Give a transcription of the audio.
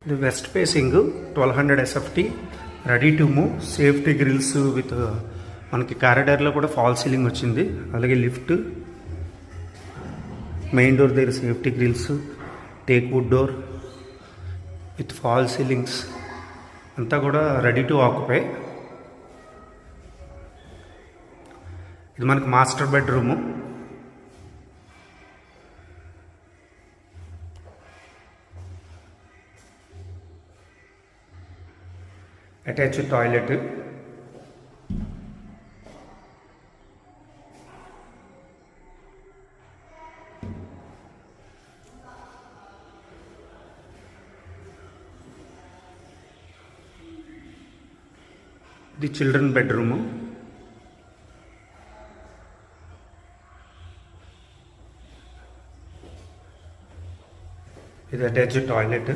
ఇది west facing 1200 SFT ready to move safety grills with మనకి కారిడార్లో కూడా ఫాల్ సీలింగ్ వచ్చింది. అలాగే లిఫ్ట్, మెయిన్ డోర్ దగ్గర safety grills, teak wood door with fall ceilings అంతా కూడా రెడీ టు ఆక్యుపై. ఇది మనకి మాస్టర్ బెడ్రూము. అటాచ్డ్ టాయిలెట్, ఇది చిల్డ్రన్ బెడ్రూము. ఇది అటాచ్డ్ టాయిలెట్.